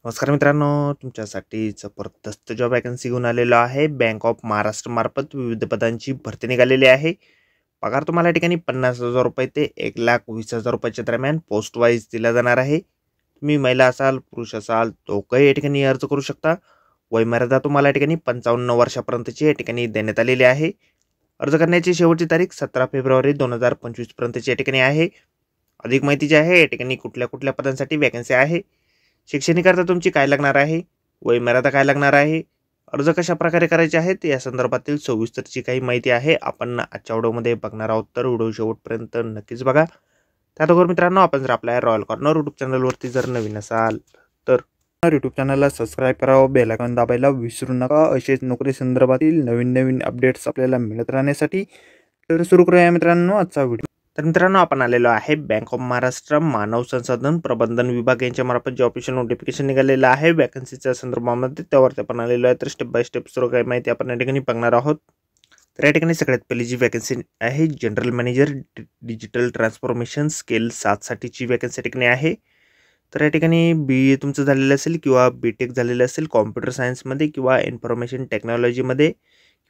नमस्कार मित्रांनो, तुमच्यासाठी जबरदस्त जॉब वॅकन्सी घेऊन आलेलो आहे। बँक ऑफ महाराष्ट्र मार्फत विविध पदांची भरती निघालेली आहे। पगार तुम्हाला या ठिकाणी 50,000 रुपये ते 1,20,000 रुपयाच्या दरम्यान पोस्ट वाईज दिला जाणार आहे। तुम्ही महिला असाल पुरुष असाल दोघंही या ठिकाणी अर्ज करू शकता। वयमर्यादा तुम्हाला या ठिकाणी 55 वर्षापर्यंतची या ठिकाणी देण्यात आलेली आहे। अर्ज करण्याची शेवटची तारीख 17 फेब्रुवारी 2025 पर्यंतची या ठिकाणी आहे। अधिक माहिती जी आहे या ठिकाणी कुठल्या कुठल्या पदांसाठी वॅकन्सी आहे, शैक्षणिक अर्थ तुमची काय लागणार आहे, वयमर्यादा काय लागणार आहे, अर्ज कशा प्रकारे करायचे आहेत या संदर्भातील सविस्तरची काही माहिती आहे आपण आजच्या व्हिडिओमध्ये बघणार आहोत। तर व्हिडिओ शेवटपर्यंत नक्कीच बघा। त्याचबरोबर मित्रांनो, आपण जर आपल्या रॉयल कॉर्नर यूट्यूब चॅनलवरती जर नवीन असाल तर यूट्यूब चॅनलला सबस्क्राईब करावं, बेल आयकॉन दाबायला विसरू नका। असेच नोकरी संदर्भातील नवीन नवीन अपडेट्स आपल्याला मिळत राहण्यासाठी। तर सुरू करूया मित्रांनो आजचा व्हिडिओ। तर मित्रांनो, आपण आलेलो आहे बँक ऑफ महाराष्ट्र मानव संसाधन प्रबंधन विभाग यांच्या मार्फत जे ऑफिशियल नोटिफिकेशन निघालेलं आहे वॅकन्सीच्या संदर्भामध्ये, त्यावरती आपण आलेलो आहे। तर स्टेप बाय स्टेप सर्व काही माहिती आपण या ठिकाणी बघणार आहोत। तर या ठिकाणी सगळ्यात पहिली जी वॅकन्सी आहे general manager digital transformation scale 7 साठीची वॅकन्सी ठिकाणी आहे। तर या ठिकाणी BA तुमचं झालेलं असेल किंवा BTech झालेलं असेल कॉम्प्युटर सायन्समध्ये किंवा इन्फॉर्मेशन टेक्नॉलॉजीमध्ये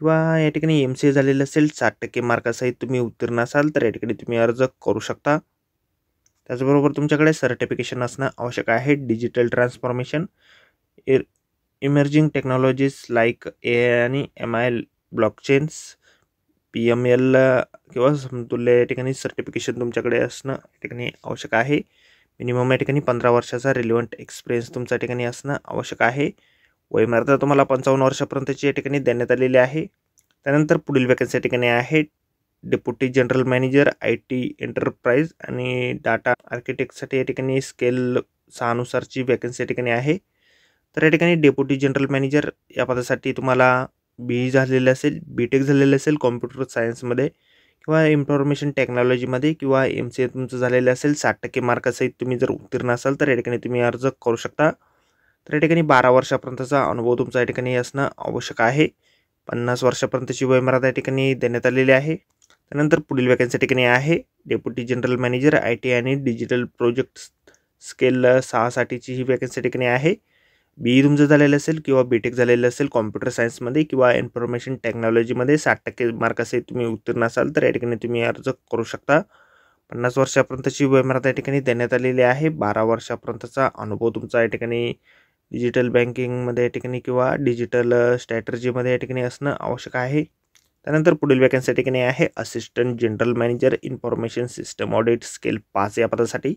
किंवा या ठिकाणी MCA झालेलं असेल 60% मार्कासहित तुम्ही उत्तीर्ण असाल तर या ठिकाणी तुम्ही अर्ज करू शकता। त्याचबरोबर तुमच्याकडे सर्टिफिकेशन असणं आवश्यक आहे। Digital transformation emerging technologies like AI आणि ML ब्लॉकचेन्स PML किंवा समतुल्य या ठिकाणी सर्टिफिकेशन तुमच्याकडे असणं या ठिकाणी आवश्यक आहे। मिनिमम या ठिकाणी 15 वर्षाचा रिलेव्हंट एक्सपिरियन्स तुमच्या ठिकाणी असणं आवश्यक आहे। वयमर्यादा तुम्हाला 55 वर्षापर्यंतची या ठिकाणी देण्यात आलेली आहे। त्यानंतर पुढील वॅकन्सी या ठिकाणी आहे deputy general manager IT enterprise आणि डाटा आर्किटेक्टसाठी या ठिकाणी स्केल 6 नुसारची वॅकन्सी या ठिकाणी आहे। तर या ठिकाणी डेप्युटी जनरल मॅनेजर या पदासाठी तुम्हाला BE झालेलं असेल, BTech झालेलं असेल कॉम्प्युटर सायन्समध्ये किंवा इन्फॉर्मेशन टेक्नॉलॉजीमध्ये किंवा MCA तुमचं झालेलं असेल 60% मार्कासहित तुम्ही जर उत्तीर्ण असाल तर या ठिकाणी तुम्ही अर्ज करू शकता। तर या ठिकाणी 12 वर्षापर्यंतचा अनुभव तुमचा या ठिकाणी असणं आवश्यक आहे। 50 वर्षापर्यंतची वयमर्यादा या ठिकाणी देण्यात आलेली आहे। त्यानंतर पुढील वॅकन्सी ठिकाणी आहे डेप्युटी जनरल मॅनेजर IT आणि डिजिटल प्रोजेक्ट स्केल 6 साठीची ही वॅकन्सी ठिकाणी आहे। BE तुमचं झालेलं असेल किंवा BTech झालेलं असेल कॉम्प्युटर सायन्समध्ये किंवा इन्फॉर्मेशन टेक्नॉलॉजीमध्ये 60% मार्कासहित तुम्ही उत्तीर्ण असाल तर या ठिकाणी तुम्ही अर्ज करू शकता। 50 वर्षापर्यंतची वयमर्यादा या ठिकाणी देण्यात आलेली आहे। 12 वर्षापर्यंतचा अनुभव तुमचा या ठिकाणी डिजिटल बँकिंगमध्ये या ठिकाणी किंवा डिजिटल स्ट्रॅटर्जीमध्ये या ठिकाणी असणं आवश्यक आहे। त्यानंतर पुढील वॅकन्सी या ठिकाणी आहे assistant general manager information system audit scale 5 या पदासाठी।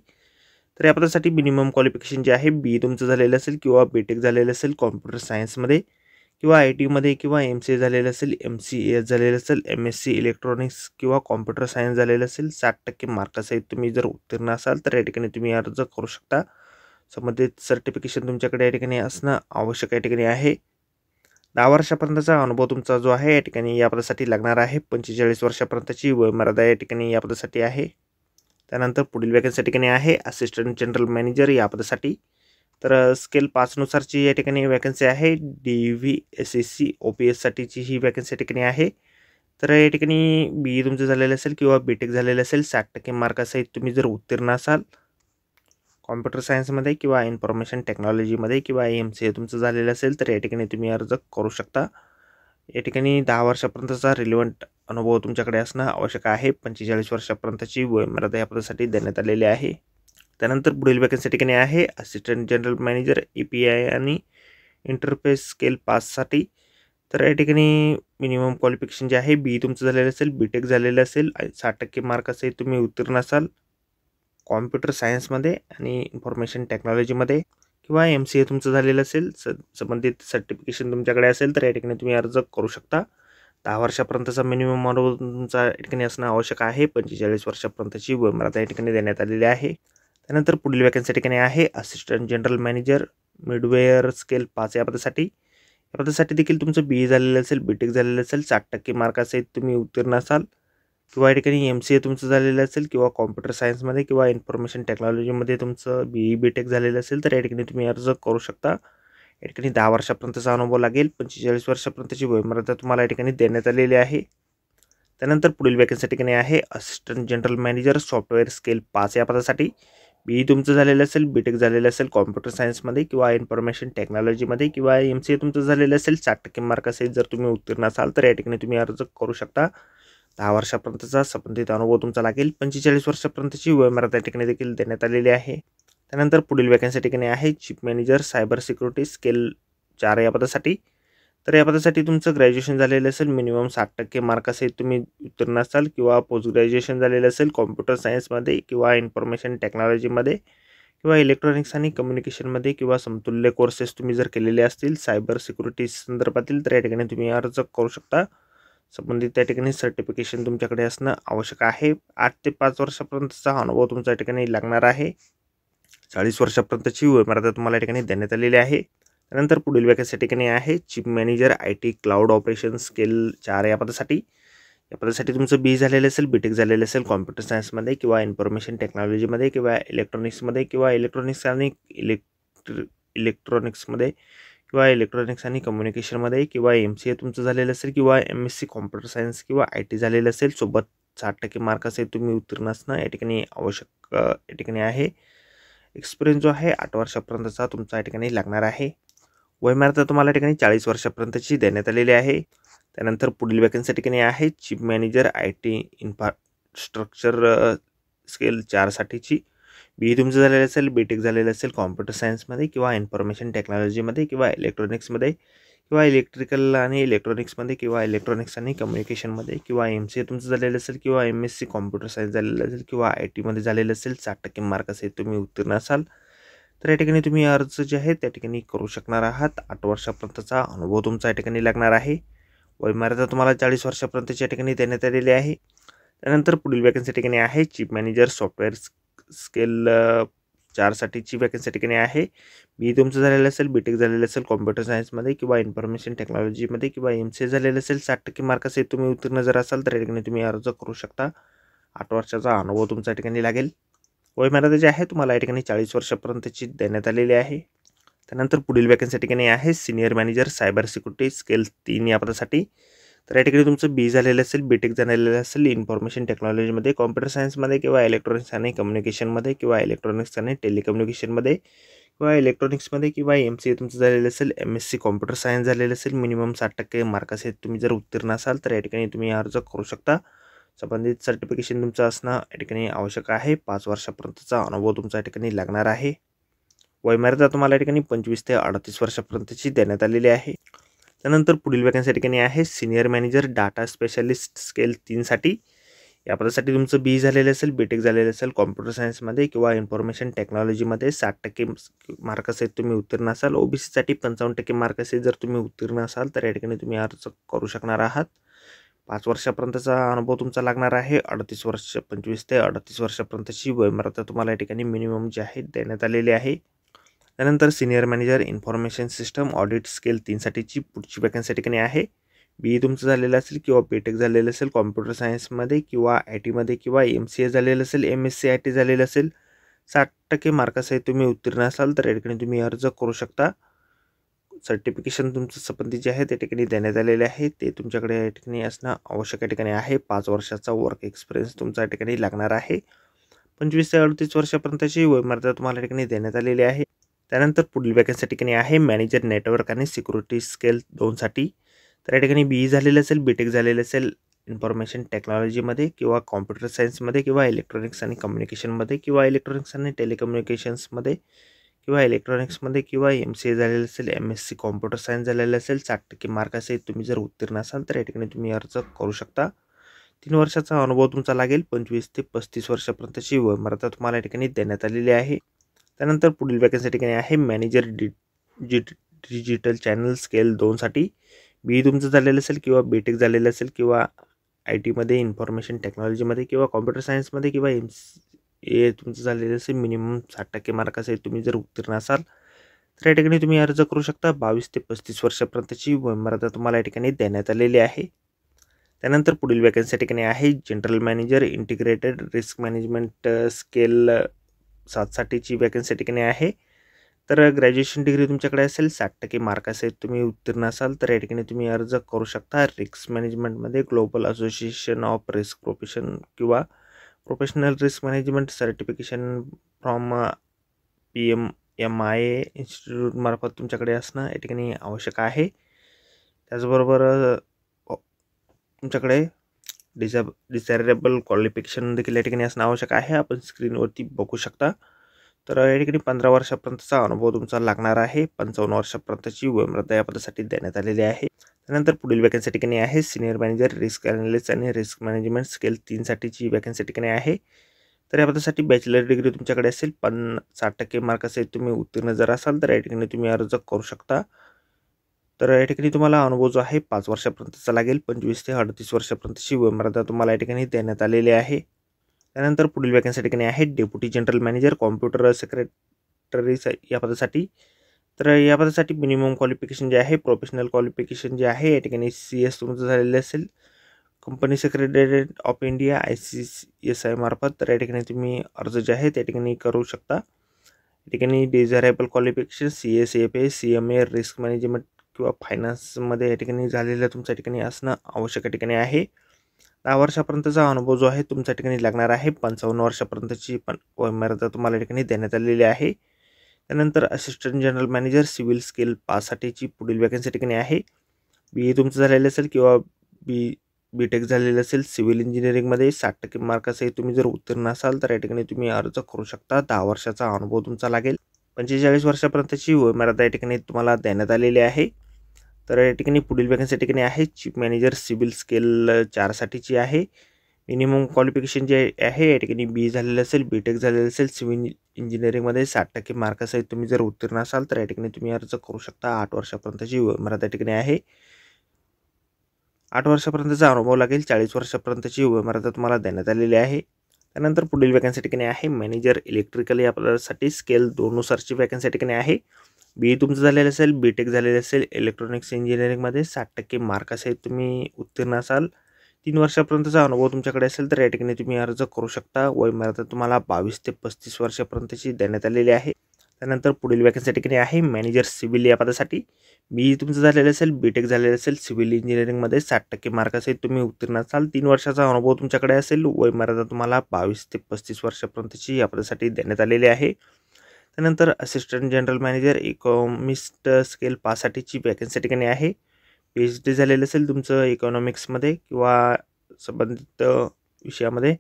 तर या पदासाठी मिनिमम क्वालिफिकेशन जे आहे BE तुमचं झालेलं असेल किंवा BTech झालेलं असेल कॉम्प्युटर सायन्समध्ये किंवा IT किंवा MCA झालेलं असेल, MCA झालेलं असेल, MSc इलेक्ट्रॉनिक्स किंवा कॉम्प्युटर सायन्स झालेलं असेल 60% मार्कासहित तुम्ही जर उत्तीर्ण असाल तर या ठिकाणी तुम्ही अर्ज करू शकता। संबंधित सर्टिफिकेशन तुमच्याकडे या ठिकाणी असणं आवश्यक या ठिकाणी आहे। 10 वर्षापर्यंतचा अनुभव तुमचा जो आहे या ठिकाणी या पदासाठी लागणार आहे। 45 वर्षापर्यंतची वयमर्यादा या ठिकाणी या पदासाठी आहे। त्यानंतर पुढील वॅकन्सी ठिकाणी आहे असिस्टंट जनरल मॅनेजर या पदासाठी। तर स्केल 5 नुसारची या ठिकाणी वॅकन्सी आहे। DV SSC OPS साठीची ही वॅकन्सी ठिकाणी आहे। तर या ठिकाणी BE तुमचं झालेलं असेल किंवा BTech झालेलं असेल 60% मार्कासहित तुम्ही जर उत्तीर्ण असाल कॉम्प्युटर सायन्समध्ये किंवा इन्फॉर्मेशन टेक्नॉलॉजीमध्ये किंवा MCA तुमचं झालेलं असेल तर या ठिकाणी तुम्ही अर्ज करू शकता। या ठिकाणी 10 वर्षापर्यंतचा रिलेव्हंट अनुभव तुमच्याकडे असणं आवश्यक आहे। 45 वर्षापर्यंतची वयमर्यादा या पदासाठी देण्यात आलेली आहे। त्यानंतर पुढील वॅकन्सी ठिकाणी आहे असिस्टंट जनरल मॅनेजर API आणि इंटरफेस स्केल 5 साठी। तर या ठिकाणी मिनिमम क्वालिफिकेशन जे आहे BE तुमचं झालेलं असेल, BTech झालेलं असेल, 60% मार्कासहित तुम्ही उत्तीर्ण असाल कॉम्प्युटर सायन्समध्ये आणि इन्फॉर्मेशन टेक्नॉलॉजीमध्ये किंवा MCA तुमचं झालेलं असेल, संबंधित सर्टिफिकेशन तुमच्याकडे असेल तर या ठिकाणी तुम्ही अर्ज करू शकता। 10 वर्षापर्यंतचा मिनिमम अनुभव तुमचा या ठिकाणी असणं आवश्यक आहे। 45 वर्षापर्यंतची वयमर्यादा या ठिकाणी देण्यात आलेली आहे। त्यानंतर पुढील वॅकन्सी ठिकाणी आहे असिस्टंट जनरल मॅनेजर मिडवेअर स्केल 5 या पदासाठी। या पदासाठी देखील तुमचं BE झालेलं असेल, BTech झालेलं असेल, 60% मार्कासहित तुम्ही उत्तीर्ण असाल किंवा या ठिकाणी MCA तुमचं झालेलं असेल किंवा कॉम्प्युटर सायन्समध्ये किंवा इन्फॉर्मेशन टेक्नॉलॉजीमध्ये तुमचं BE BTech झालेलं असेल तर या ठिकाणी तुम्ही अर्ज करू शकता। या ठिकाणी 10 वर्षापर्यंतचा अनुभव लागेल। 45 वर्षापर्यंतची वयमर्यादा तुम्हाला या ठिकाणी देण्यात आलेली आहे। त्यानंतर पुढील वॅकन्सी ठिकाणी आहे assistant general manager software scale 5 या पदासाठी। BE तुमचं झालेलं असेल, BTech झालेलं असेल कॉम्प्युटर सायन्समध्ये किंवा इन्फॉर्मेशन टेक्नॉलॉजीमध्ये किंवा MCA तुमचं झालेलं असेल, 60% मार्कासहित जर तुम्ही उत्तीर्ण असाल तर या ठिकाणी तुम्ही अर्ज करू शकता. 10 वर्षापर्यंतचा संबंधित अनुभव तुमचा लागेल. 45 वर्षापर्यंतची वयोमर्यादा या ठिकाणी देखील देण्यात आलेली आहे. त्यानंतर पुढील वॅकन्सी ठिकाणी आहे chief manager cyber security scale 4 या पदासाठी. तर या पदासाठी तुमचं ग्रॅज्युएशन झालेलं असेल, मिनिमम 60% मार्कासहित तुम्ही उत्तीर्ण असाल किंवा पोस्ट ग्रॅज्युएशन झालेलं असेल कॉम्प्युटर सायन्समध्ये किंवा इन्फॉर्मेशन टेक्नॉलॉजीमध्ये किंवा इलेक्ट्रॉनिक्स आणि कम्युनिकेशनमध्ये किंवा समतुल्य कोर्सेस तुम्ही जर केलेले असतील सायबर सिक्युरिटी संदर्भातील तर या ठिकाणी तुम्ही अर्ज करू शकता. संबंधित त्या ठिकाणी सर्टिफिकेशन तुमच्याकडे असणं आवश्यक आहे. 8 ते 5 वर्षापर्यंतचा अनुभव तुमच्या ठिकाणी लागणार आहे. 40 वर्षापर्यंतची वयोमर्यादा तुम्हाला या ठिकाणी देण्यात आलेली आहे. त्यानंतर पुढील वॅकन्सी ठिकाणी आहे chief manager IT cloud operation scale 4 या पदासाठी. या पदासाठी तुमचं BE झालेलं असेल, BTech झालेलं असेल कॉम्प्युटर सायन्समध्ये किंवा इन्फॉर्मेशन टेक्नॉलॉजीमध्ये किंवा इलेक्ट्रॉनिक्समध्ये किंवा इलेक्ट्रॉनिक्स आणि इलेक्ट्रॉनिक्समध्ये किंवा इलेक्ट्रॉनिक्स आणि कम्युनिकेशनमध्ये किंवा MCA तुमचं झालेलं असेल किंवा MSc कॉम्प्युटर सायन्स किंवा IT झालेलं असेल, सोबत 60% मार्कासहित तुम्ही उत्तीर्ण असणं या ठिकाणी आवश्यक या ठिकाणी आहे. एक्सपिरियन्स जो आहे 8 वर्षापर्यंतचा तुमचा या ठिकाणी लागणार आहे. वयोमर्यादा तुम्हाला या ठिकाणी 40 वर्षापर्यंतची देण्यात आलेली आहे. त्यानंतर पुढील वॅकन्सी ठिकाणी आहे chief manager IT infrastructure scale 4 साठीची. BE तुमचं झालेलं असेल, BTech झालेलं असेल कॉम्प्युटर सायन्समध्ये किंवा इन्फॉर्मेशन टेक्नॉलॉजीमध्ये किंवा इलेक्ट्रॉनिक्समध्ये किंवा इलेक्ट्रिकल आणि इलेक्ट्रॉनिक्समध्ये किंवा इलेक्ट्रॉनिक्स आणि कम्युनिकेशनमध्ये किंवा MCA तुमचं झालेलं असेल किंवा MSc कॉम्प्युटर सायन्स झालेलं असेल किंवा ITमध्ये झालेलं असेल, 60% मार्कासहित तुम्ही उत्तीर्ण असाल तर या ठिकाणी तुम्ही अर्ज जे आहे त्या ठिकाणी करू शकणार आहात. 8 वर्षापर्यंतचा अनुभव तुमचा या ठिकाणी लागणार आहे. वयोमर्यादा तुम्हाला 40 वर्षापर्यंतच्या ठिकाणी देण्यात आलेली आहे. त्यानंतर पुढील वॅकन्सी ठिकाणी आहे चीफ मॅनेजर सॉफ्टवेअर स्केल 4 साठीची वॅकन्सी ठिकाणी आहे. BE तुमचं झालेलं असेल, BTech झालेलं असेल कॉम्प्युटर सायन्समध्ये किंवा इन्फॉर्मेशन टेक्नॉलॉजीमध्ये किंवा MCA झालेलं असेल, 60% मार्कासहित तुम्ही उत्तीर्ण जर असाल तर या ठिकाणी तुम्ही अर्ज करू शकता. 8 वर्षाचा अनुभव तुमच्या ठिकाणी लागेल. वयोमर्यादा जी आहे तुम्हाला या ठिकाणी 40 वर्षापर्यंतची देण्यात आलेली आहे. त्यानंतर पुढील वॅकन्सी ठिकाणी आहे senior manager cyber security scale 3 या पदासाठी. तर या ठिकाणी तुमचं BE झालेलं असेल, BTech झालेलं असेल इन्फॉर्मेशन टेक्नॉलॉजीमध्ये कॉम्प्युटर सायन्समध्ये किंवा इलेक्ट्रॉनिक्स आणि कम्युनिकेशनमध्ये किंवा इलेक्ट्रॉनिक्स आणि टेलिकम्युनिकेशनमध्ये किंवा इलेक्ट्रॉनिक्समध्ये किंवा MCA तुमचं झालेलं असेल, MSc कॉम्प्युटर सायन्स झालेलं असेल, मिनिमम 60% मार्कासहित तुम्ही जर उत्तीर्ण असाल तर या ठिकाणी तुम्ही अर्ज करू शकता. संबंधित सर्टिफिकेशन तुमचं असणं या ठिकाणी आवश्यक आहे. 5 वर्षापर्यंतचा अनुभव तुमचा या ठिकाणी लागणार आहे. वयोमर्यादा तुम्हाला या ठिकाणी 25 ते 38 वर्षापर्यंतची देण्यात आलेली आहे. त्यानंतर पुढील वॅकन्सी ठिकाणी आहे senior manager data specialist scale 3 साठी. या पदासाठी तुमचं BE झालेलं असेल, BTech झालेलं असेल कॉम्प्युटर सायन्समध्ये किंवा इन्फॉर्मेशन टेक्नॉलॉजीमध्ये 60% मार्कासहित तुम्ही उत्तीर्ण असाल. OBC साठी 55% मार्कासहित जर तुम्ही उत्तीर्ण असाल तर या ठिकाणी तुम्ही अर्ज करू शकणार आहात. 5 वर्षापर्यंतचा अनुभव तुमचा लागणार आहे. 25 ते 38 वर्षापर्यंतची वयोमर्यादा तुम्हाला या ठिकाणी मिनिमम जी आहे देण्यात आलेली आहे. त्यानंतर senior manager information system audit scale 3 साठीची पुढची वॅकन्सी ठिकाणी आहे. BE तुमचं झालेलं असेल किंवा BTech झालेलं असेल कॉम्प्युटर सायन्समध्ये किंवा ITमध्ये किंवा MCA झालेलं असेल, MSc IT झालेलं असेल, 60% मार्कासहित तुम्ही उत्तीर्ण असाल तर या ठिकाणी तुम्ही अर्ज करू शकता. सर्टिफिकेशन तुमचं संबंधित जे आहे त्या ठिकाणी देण्यात आलेले आहे ते तुमच्याकडे या ठिकाणी असणं आवश्यक या ठिकाणी आहे. 5 वर्षाचा वर्क एक्सपिरियन्स तुमचा या ठिकाणी लागणार आहे. 25 ते 38 वर्षापर्यंतची वयोमर्यादा तुम्हाला या ठिकाणी देण्यात आलेली आहे. त्यानंतर पुढील वॅकन्सी ठिकाणी आहे मॅनेजर नेटवर्क आणि सिक्युरिटी स्केल 2 साठी. तर या ठिकाणी BE झालेलं असेल, BTech झालेलं असेल इन्फॉर्मेशन टेक्नॉलॉजीमध्ये किंवा कॉम्प्युटर सायन्समध्ये किंवा इलेक्ट्रॉनिक्स आणि कम्युनिकेशनमध्ये किंवा इलेक्ट्रॉनिक्स आणि टेलिकम्युनिकेशन्समध्ये किंवा इलेक्ट्रॉनिक्समध्ये किंवा MCA झालेलं असेल, MSc कॉम्प्युटर सायन्स झालेलं असेल, 60% मार्कासहित तुम्ही जर उत्तीर्ण असाल तर या ठिकाणी तुम्ही अर्ज करू शकता. 3 वर्षाचा अनुभव तुमचा लागेल. 25 ते 35 वर्षापर्यंतची वयोमर्यादा तुम्हाला या ठिकाणी देण्यात आलेली आहे. त्यानंतर पुढील वॅकन्सी ठिकाणी आहे मॅनेजर डिजिटल चॅनल स्केल 2 साठी. BE तुमचं झालेलं असेल किंवा BTech झालेलं असेल किंवा ITमध्ये इन्फॉर्मेशन टेक्नॉलॉजीमध्ये किंवा कॉम्प्युटर सायन्समध्ये किंवा MCA तुमचं झालेलं असेल, मिनिमम 60% मार्कासहित तुम्ही जर उत्तीर्ण असाल तर या ठिकाणी तुम्ही अर्ज करू शकता. 22 ते 35 वर्षापर्यंतची वयोमर्यादा तुम्हाला या ठिकाणी देण्यात आलेली आहे. त्यानंतर पुढील वॅकन्सी ठिकाणी आहे general manager integrated risk management scale 7 साठीची वॅकन्सी ठिकाणी आहे. तर ग्रॅज्युएशन डिग्री तुमच्याकडे असेल, 60% मार्कासहित तुम्ही उत्तीर्ण असाल तर या ठिकाणी तुम्ही अर्ज करू शकता. रिस्क मॅनेजमेंटमध्ये global association of risk profession किंवा professional risk management certification from PMMIA institute मार्फत तुमच्याकडे असणं या ठिकाणी आवश्यक आहे। त्याचबरोबर तुमच्याकडे डिझायरेबल क्वालिफिकेशन देखील या ठिकाणी असणं आवश्यक आहे। आपण स्क्रीनवरती बघू शकता। तर या ठिकाणी 15 वर्षापर्यंतचा अनुभव तुमचा लागणार आहे। 55 वर्षापर्यंतची वयोमर्यादा या पदासाठी देण्यात आलेली आहे। त्यानंतर पुढील वॅकन्सी ठिकाणी आहे सिनियर मॅनेजर रिस्क ॲनालिस्ट आणि रिस्क मॅनेजमेंट स्केल 3 साठीची वॅकन्सी ठिकाणी आहे। तर या पदासाठी बॅचलर डिग्री तुमच्याकडे असेल, 60% मार्क असेल तुम्ही उत्तीर्ण जर असाल तर या ठिकाणी तुम्ही अर्ज करू शकता। तर या ठिकाणी तुम्हाला अनुभव जो आहे 5 वर्षापर्यंतचा लागेल। 25 ते 38 वर्षापर्यंतची वयोमर्यादा तुम्हाला या ठिकाणी देण्यात आलेली आहे। त्यानंतर पुढील वॅकन्सी ठिकाणी आहे deputy general manager computer secretary या पदासाठी। तर या पदासाठी मिनिमम क्वालिफिकेशन जे आहे प्रोफेशनल क्वालिफिकेशन जे आहे या ठिकाणी CS तुमचं झालेलं असेल, company secretariat of India ICSI मार्फत। तर या ठिकाणी तुम्ही अर्ज जे आहे त्या ठिकाणी करू शकता। या ठिकाणी desirable qualification CSFA CMA risk management किंवा फायनान्समध्ये या ठिकाणी झालेलं तुमच्या ठिकाणी असणं आवश्यक ठिकाणी आहे। 10 वर्षापर्यंतचा अनुभव जो आहे तुमच्या ठिकाणी लागणार आहे। 55 वर्षापर्यंतची वयोमर्यादा तुम्हाला या ठिकाणी देण्यात आलेली आहे। त्यानंतर assistant general manager civil scale 5 साठीची पुढील वॅकन्सी ठिकाणी आहे। BE तुमचं झालेलं असेल किंवा BTech झालेलं असेल सिव्हिल इंजिनिअरिंगमध्ये 60% मार्क असेल तुम्ही जर उत्तीर्ण असाल तर या ठिकाणी तुम्ही अर्ज करू शकता। 10 वर्षाचा अनुभव तुमचा लागेल। 45 वर्षापर्यंतची वयोमर्यादा या ठिकाणी तुम्हाला देण्यात आलेली आहे। तर या ठिकाणी पुढील वॅकन्सी ठिकाणी आहे चीफ मॅनेजर सिव्हिल स्केल 4 साठीची आहे। मिनिमम क्वालिफिकेशन जे आहे या ठिकाणी BE झालेलं असेल, BTech झालेलं असेल, सिव्हिल इंजिनिअरिंगमध्ये 60% मार्क असेल तुम्ही जर उत्तीर्ण असाल तर या ठिकाणी तुम्ही अर्ज करू शकता। 8 वर्षापर्यंतची वयोमर्यादा या ठिकाणी आहे। 8 वर्षापर्यंतचा अनुभव लागेल। 40 वर्षापर्यंतची वयोमर्यादा तुम्हाला देण्यात आलेली आहे। त्यानंतर पुढील वॅकन्सी ठिकाणी आहे मॅनेजर इलेक्ट्रिकल या पदासाठी स्केल 2 नुसारची वॅकन्सी ठिकाणी आहे। BE तुमचं झालेलं असेल, BTech झालेलं असेल, इलेक्ट्रॉनिक्स इंजिनिअरिंगमध्ये 60% मार्क असेल तुम्ही उत्तीर्ण असाल, 3 वर्षापर्यंतचा अनुभव तुमच्याकडे असेल तर या ठिकाणी तुम्ही अर्ज करू शकता। वयोमर्यादा तुम्हाला 22 ते 35 वर्षापर्यंतची देण्यात आलेली आहे। त्यानंतर पुढील वॅकन्सी ठिकाणी आहे मॅनेजर सिव्हिल या पदासाठी। BE तुमचं झालेलं असेल, BTech झालेलं असेल, सिव्हिल इंजिनिअरिंगमध्ये 60% मार्क असेल तुम्ही उत्तीर्ण असाल, 3 वर्षाचा अनुभव तुमच्याकडे असेल, वयोमर्यादा तुम्हाला 22 ते 35 वर्षापर्यंतची या पदासाठी देण्यात आलेली आहे। त्यानंतर assistant general manager economist scale 5 साठीची वॅकन्सी ठिकाणी आहे। PhD झालेलं असेल तुमचं इकॉनॉमिक्समध्ये किंवा संबंधित विषयामध्ये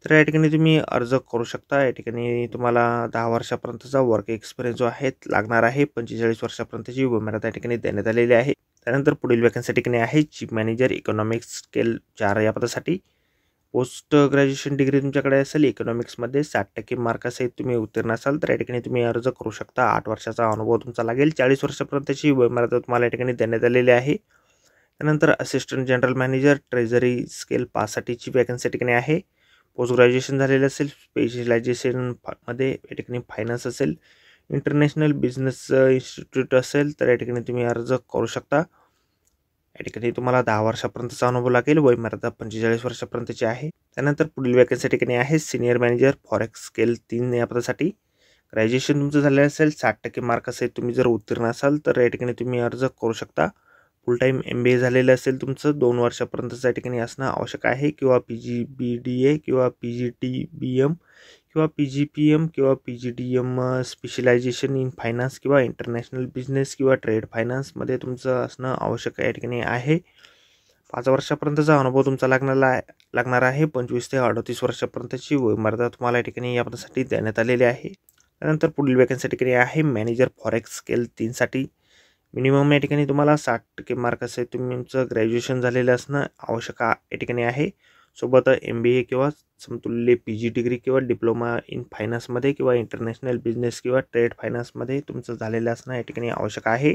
तर या ठिकाणी तुम्ही अर्ज करू शकता। या ठिकाणी तुम्हाला 10 वर्षापर्यंतचा वर्क एक्सपिरियन्स जो आहे लागणार आहे। 45 वर्षापर्यंतची वयोमर्यादा या ठिकाणी देण्यात आलेली आहे। त्यानंतर पुढील वॅकन्सी ठिकाणी आहे चीफ मॅनेजर इकॉनॉमिक्स स्केल 4 या पदासाठी। पोस्ट ग्रॅज्युएशन डिग्री तुमच्याकडे असेल, इकॉनॉमिक्समध्ये 60% मार्क असेल तुम्ही उत्तीर्ण असाल तर या ठिकाणी तुम्ही अर्ज करू शकता। 8 वर्षाचा अनुभव तुमचा लागेल। 40 वर्षापर्यंतची वयोमर्यादा तुम्हाला या ठिकाणी देण्यात आलेली आहे। त्यानंतर assistant general manager treasury scale 5 साठीची वॅकन्सी ठिकाणी आहे। पोस्ट ग्रॅज्युएशन झालेलं असेल, स्पेशलायझेशन मध्ये या ठिकाणी फायनान्स असेल, इंटरनॅशनल बिझनेस इन्स्टिट्यूट असेल तर या ठिकाणी तुम्ही अर्ज करू शकता। या ठिकाणी तुम्हाला 10 वर्षापर्यंतचा अनुभव लागेल। वयोमर्यादा 45 वर्षापर्यंतची आहे। त्यानंतर पुढील वॅकन्सी ठिकाणी आहे सिनियर मॅनेजर फॉरेक्स स्केल 3 या पदासाठी। ग्रॅज्युएशन तुमचं झालेलं असेल, 60% मार्क असेल तुम्ही जर उत्तीर्ण असाल तर या ठिकाणी तुम्ही अर्ज करू शकता। फुल टाईम MBA झालेलं असेल तुमचं 2 वर्षापर्यंतच्या ठिकाणी असणं आवश्यक आहे किंवा PGBDA किंवा PGTBM किंवा PGPM किंवा PGDM स्पेशलायझेशन इन फायनान्स किंवा इंटरनॅशनल बिझनेस किंवा ट्रेड फायनान्समध्ये तुमचं असणं आवश्यक या ठिकाणी आहे। 5 वर्षापर्यंतचा अनुभव तुमचा लागणार आहे। 25 ते 38 वर्षापर्यंतची वयोमर्यादा तुम्हाला या ठिकाणी या पदासाठी देण्यात आलेली आहे। त्यानंतर पुढील वॅकन्सी ठिकाणी आहे मॅनेजर फॉरेक्स स्केल 3 साठी। मिनिमम या ठिकाणी तुम्हाला 60% मार्क असेल तुमचं ग्रॅज्युएशन झालेलं असणं आवश्यक या ठिकाणी आहे। सोबत MBA किंवा समतुल्य PG डिग्री किंवा डिप्लोमा इन फायनान्समध्ये किंवा इंटरनॅशनल बिझनेस किंवा ट्रेड फायनान्समध्ये तुमचं झालेलं असणं या ठिकाणी आवश्यक आहे।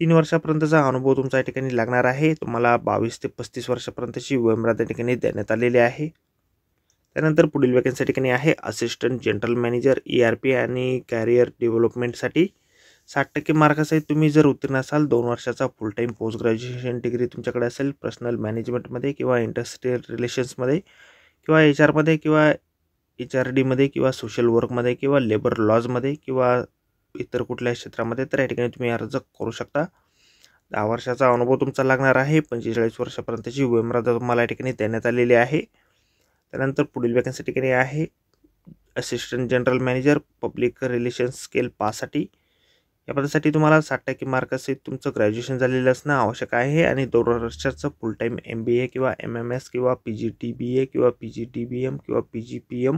3 वर्षापर्यंतचा अनुभव तुमचा या ठिकाणी लागणार आहे। तुम्हाला 22 ते 35 वर्षापर्यंतची वयोमर्यादा या ठिकाणी देण्यात आलेली आहे। त्यानंतर पुढील वॅकन्सी ठिकाणी आहे असिस्टंट जनरल मॅनेजर ERP आणि कॅरियर डेव्हलपमेंटसाठी। 60% मार्क असेल तुम्ही जर उत्तीर्ण असाल, 2 वर्षाचा फुल टाईम पोस्ट ग्रॅज्युएशन डिग्री तुमच्याकडे असेल, पर्सनल मॅनेजमेंटमध्ये किंवा इंडस्ट्रियल रिलेशन्समध्ये किंवा HR मध्ये किंवा HRDमध्ये किंवा सोशल वर्कमध्ये किंवा लेबर लॉजमध्ये किंवा इतर कुठल्याही क्षेत्रामध्ये तर या ठिकाणी तुम्ही अर्ज करू शकता। 10 वर्षाचा अनुभव तुमचा लागणार आहे। 45 वर्षापर्यंतची वयोमर्यादा तुम्हाला या ठिकाणी देण्यात आलेली आहे। त्यानंतर पुढील वॅकन्सी ठिकाणी आहे assistant general manager public relations scale 5 साठी। या पदासाठी तुम्हाला 60% मार्क असेल तुमचं ग्रॅज्युएशन झालेलं असणं आवश्यक आहे आणि 2 वर्षाचं फुल टाईम MBA किंवा MMS किंवा PGDBA किंवा PGDBM किंवा PGPM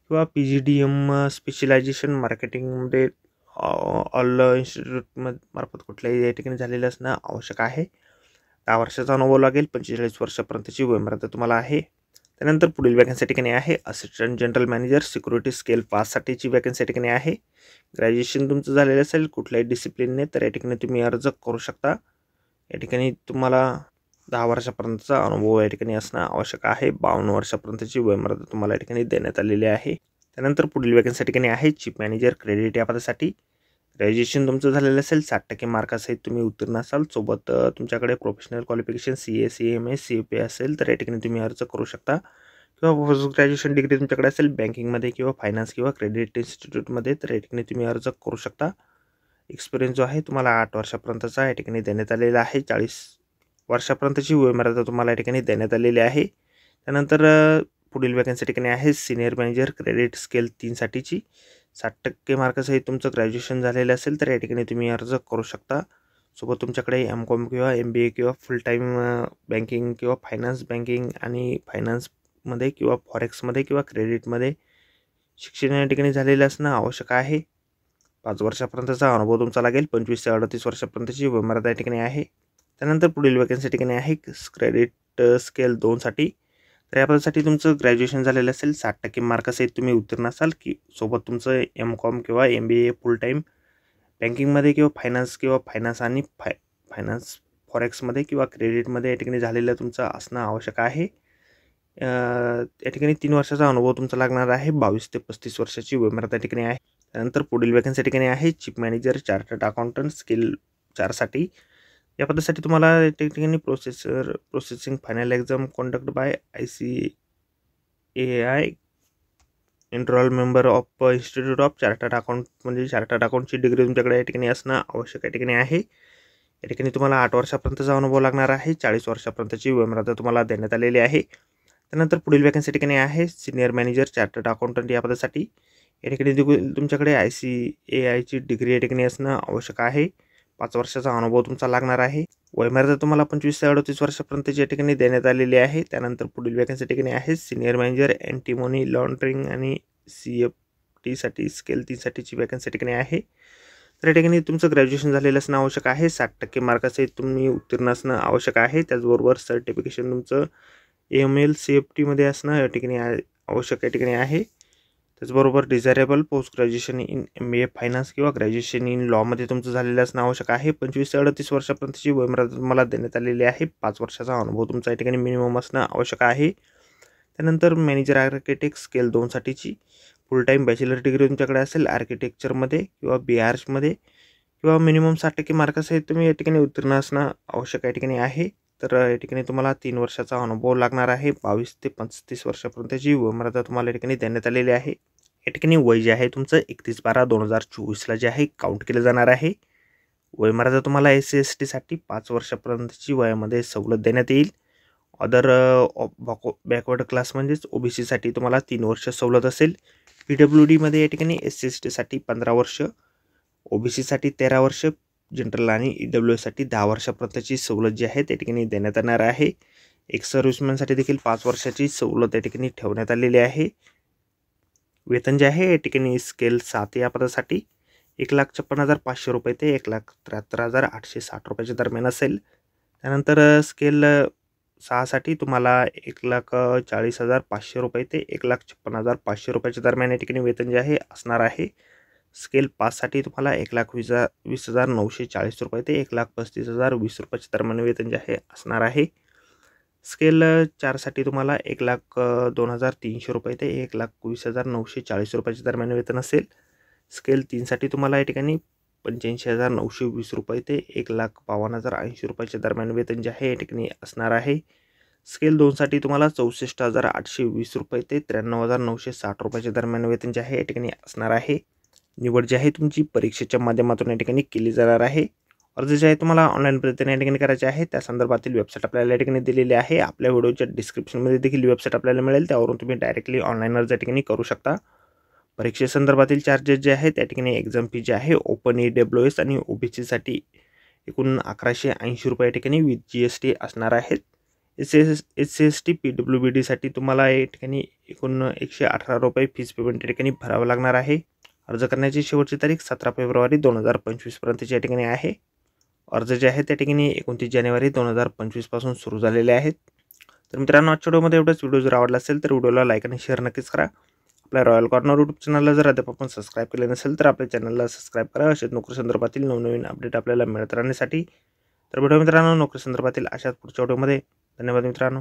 किंवा PGDM स्पेशलायझेशन मार्केटिंगमध्ये ऑल इन्स्टिट्यूट मार्फत कुठल्याही या ठिकाणी झालेलं असणं आवश्यक आहे। 10 वर्षाचा अनुभव लागेल, 45 वर्षापर्यंतची वयोमर्यादा तुम्हाला आहे। त्यानंतर पुढील वॅकन्सी ठिकाणी आहे assistant general manager security scale 5 साठीची वॅकन्सी ठिकाणी आहे। ग्रॅज्युएशन तुमचं झालेलं असेल कुठल्याही डिसिप्लिनने तर या ठिकाणी तुम्ही अर्ज करू शकता। या ठिकाणी तुम्हाला 10 वर्षापर्यंतचा अनुभव या ठिकाणी असणं आवश्यक आहे। 52 वर्षापर्यंतची वयोमर्यादा तुम्हाला या ठिकाणी देण्यात आलेली आहे। त्यानंतर पुढील वॅकन्सी ठिकाणी आहे चीफ मॅनेजर क्रेडिट या पदासाठी। ग्रॅज्युएशन तुमचं झालेलं असेल 60% मार्कासहित तुम्ही उत्तीर्ण असाल, सोबत तुमच्याकडे professional qualification CA CMA CFA असेल तर या ठिकाणी तुम्ही अर्ज करू शकता। किंवा पोस्ट ग्रॅज्युएशन डिग्री तुमच्याकडे असेल बँकिंगमध्ये किंवा फायनान्स किंवा क्रेडिट इन्स्टिट्यूटमध्ये तर या ठिकाणी तुम्ही अर्ज करू शकता। एक्सपिरियन्स जो आहे तुम्हाला 8 वर्षापर्यंतचा या ठिकाणी देण्यात आलेला आहे। 40 वर्षापर्यंतची वयोमर्यादा तुम्हाला या ठिकाणी देण्यात आलेली आहे। त्यानंतर पुढील वॅकन्सी ठिकाणी आहे सिनियर मॅनेजर क्रेडिट स्केल 3 साठीची। 60% मार्कासहित तुमचं ग्रॅज्युएशन झालेलं असेल तर या ठिकाणी तुम्ही अर्ज करू शकता। सोबत तुमच्याकडे MCOM किंवा MBA किंवा फुल टाईम बँकिंग किंवा फायनान्स बँकिंग आणि फायनान्समध्ये किंवा फॉरेक्समध्ये किंवा क्रेडिटमध्ये शिक्षण या ठिकाणी झालेलं असणं आवश्यक आहे। 5 वर्षापर्यंतचा अनुभव तुमचा लागेल, 25 ते 38 वर्षापर्यंतची वयोमर्यादा या ठिकाणी आहे। त्यानंतर पुढील वॅकन्सी ठिकाणी आहे क्रेडिट स्केल 2 साठी। तर या पदासाठी तुमचं ग्रॅज्युएशन झालेलं असेल 60% मार्कासहित तुम्ही उत्तीर्ण असाल की सोबत तुमचं MCOM किंवा MBA फुल टाईम बँकिंगमध्ये किंवा फायनान्स आणि फायनान्स फॉरेक्समध्ये किंवा क्रेडिटमध्ये या ठिकाणी झालेलं तुमचं असणं आवश्यक आहे। या ठिकाणी 3 वर्षाचा अनुभव तुमचा लागणार आहे। 22 ते 35 वर्षाची वयोमर्यादा या ठिकाणी आहे। त्यानंतर पुढील वॅकन्सी ठिकाणी आहे chief manager chartered accountant scale 4 साठी। या पदासाठी तुम्हाला या ठिकाणी processing final exam conduct bye ICAI enrol member of institute of chartered account म्हणजे चार्टर्ड अकाउंटची डिग्री तुमच्याकडे या ठिकाणी असणं आवश्यक या ठिकाणी आहे। या ठिकाणी तुम्हाला 8 वर्षापर्यंतचा अनुभव लागणार आहे। 40 वर्षापर्यंतची वयोमर्यादा तुम्हाला देण्यात आलेली आहे। त्यानंतर पुढील वॅकन्सी ठिकाणी आहे सिनियर मॅनेजर चार्टर्ड अकाउंटंट या पदासाठी। या ठिकाणी तुमच्याकडे ICAIची डिग्री या ठिकाणी असणं आवश्यक आहे। 5 वर्षाचा अनुभव तुमचा लागणार आहे। वयोमर्यादा तुम्हाला 25 ते 38 वर्षापर्यंतची या ठिकाणी देण्यात आलेली आहे। त्यानंतर पुढील वॅकन्सी ठिकाणी आहे सिनियर मॅनेजर अँटी मनी लॉन्ड्रिंग आणि CFT साठी स्केल 3 साठीची वॅकन्सी ठिकाणी आहे। तर या ठिकाणी तुमचं ग्रॅज्युएशन झालेलं असणं आवश्यक आहे। 60% मार्कासहित तुम्ही उत्तीर्ण असणं आवश्यक आहे। त्याचबरोबर सर्टिफिकेशन तुमचं AML CFT मध्ये असणं या ठिकाणी आवश्यक या ठिकाणी आहे। त्याचबरोबर desirable post graduation in MBA finance किंवा ग्रॅज्युएशन इन लॉमध्ये तुमचं झालेलं असणं आवश्यक आहे। 25 ते 38 वर्षापर्यंतची वयोमर्यादा तुम्हाला देण्यात आलेली आहे। 5 वर्षाचा अनुभव तुमचा या ठिकाणी मिनिमम असणं आवश्यक आहे। त्यानंतर मॅनेजर आर्किटेक्ट स्केल 2 साठीची फुल टाईम बॅचलर डिग्री तुमच्याकडे असेल आर्किटेक्चरमध्ये किंवा BArchमध्ये किंवा मिनिमम 60% मार्कासहित तुम्ही या ठिकाणी उत्तीर्ण असणं आवश्यक या ठिकाणी आहे। तर या ठिकाणी तुम्हाला 3 वर्षाचा अनुभव लागणार आहे। 22 ते 35 वर्षापर्यंतची वयोमर्यादा तुम्हाला या ठिकाणी देण्यात आलेली आहे। या ठिकाणी वय जे आहे तुमचं 31/12/2024ला जे आहे काउंट केलं जाणार आहे। वयोमर्यादा तुम्हाला SC ST साठी 5 वर्षापर्यंतची वयामध्ये सवलत देण्यात येईल। अदर बॅकवर्ड क्लास म्हणजेच OBC साठी तुम्हाला 3 वर्ष सवलत असेल। PWD मध्ये या ठिकाणी SC ST साठी 15 वर्ष, OBC साठी 13 वर्ष, जनरल आणि EWS साठी 10 वर्षापर्यंतची सवलत जी आहे त्या ठिकाणी देण्यात येणार आहे। एक्स सर्व्हिसमॅनसाठी देखील 5 वर्षाची सवलत या ठिकाणी ठेवण्यात आलेली आहे। वेतन जे आहे या ठिकाणी स्केल 7 या पदासाठी 1,56,500 रुपये ते 1,73,860 रुपयाच्या दरम्यान असेल। त्यानंतर स्केल 6 साठी तुम्हाला 1,40,500 रुपये ते 1,56,500 रुपयाच्या दरम्यान या ठिकाणी वेतन जे आहे असणार आहे। स्केल 5 साठी तुम्हाला 1,20,940 रुपये ते 1,35,020 रुपयाच्या दरम्यान वेतन जे आहे असणार आहे। स्केल 4 साठी तुम्हाला 1,02,300 रुपये ते 1,20,940 रुपयाच्या दरम्यान वेतन असेल। स्केल 3 साठी तुम्हाला या ठिकाणी 85,920 रुपये ते 1,52,080 रुपयाच्या दरम्यान वेतन जे आहे या ठिकाणी असणार आहे। स्केल 2 साठी तुम्हाला 64,820 रुपये ते 93,960 रुपयाच्या दरम्यान वेतन जे आहे या ठिकाणी असणार आहे। निवड जी आहे तुमची परीक्षेच्या माध्यमातून या ठिकाणी केली जाणार आहे। अर्ज जे आहे तुम्हाला ऑनलाईन पद्धतीने या ठिकाणी करायचे आहे. त्या संदर्भातील वेबसाईट आपल्याला या ठिकाणी दिलेली आहे. आपल्या व्हिडिओच्या डिस्क्रिप्शनमध्ये देखील वेबसाईट आपल्याला मिळेल. त्यावरून तुम्ही डायरेक्टली ऑनलाईन अर्ज या ठिकाणी करू शकता. परीक्षेसंदर्भातील चार्जेस जे आहेत त्या ठिकाणी एक्झाम फी जी आहे ओपन EWS आणि OBCसाठी एकूण 1180 रुपये या ठिकाणी विथ GST असणार आहेत. SC/ST PWBDसाठी तुम्हाला या ठिकाणी एकूण 118 रुपये फीस पेमेंट या ठिकाणी भरावं लागणार आहे. अर्ज करण्याची शेवटची तारीख 17 फेब्रुवारी 2025 पर्यंतची या ठिकाणी आहे. अर्ज जे आहेत त्या ठिकाणी 29 जानेवारी 2025 पासून सुरू झालेले आहेत. तर मित्रांनो, आजच्या व्हिडिओमध्ये एवढंच. व्हिडिओ जर आवडला असेल तर व्हिडिओला लाईक आणि शेअर नक्कीच करा. आपल्या रॉयल कॉर्नर यूट्यूब चॅनलला जर अद्याप आपण सबस्क्राईब केले नसेल तर आपल्या चॅनलला सबस्क्राईब करा. अशाच नोकरी संदर्भातील नवनवीन अपडेट आपल्याला मिळत राहण्यासाठी. तर भेटूया मित्रांनो नोकरी संदर्भातील अशाच पुढच्या व्हिडिओमध्ये. धन्यवाद मित्रांनो.